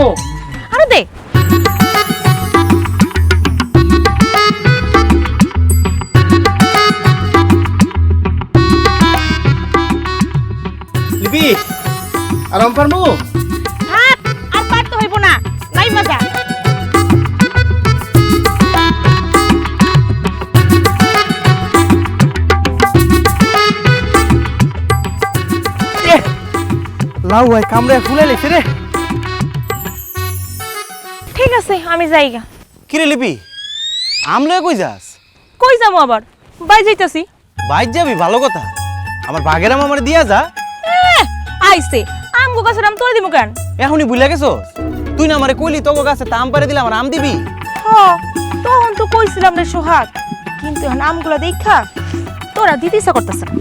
খামো। আরে দে। লিপি আরাম পারমু? হাত আর পারতে হইব না, নাই মজা। লাউ ভাই কামড়ে ফুলে লেছে রে। ঠিক আছে আমি যাইগা। কিরে লিপি আমলে কই যাস? কই যাবো আবার, বাই যাইতাছি। বাইর যাবি ভালো কথা, আমার বাগেরাম আমার দিয়া যা। আইছে আমগো গাছের আম তোরে দিমু কেন? এখনই ভুলে গেছস? তুই না আমারে কইলি তোগো গাছে আম পারে দিলে আমার আম দিবি। হ তখন তো কইছিলাম রে সোহাগ, কিন্তু এখন আমগুলা দেখা তোরা দিতে ইচ্ছা করতেছে না।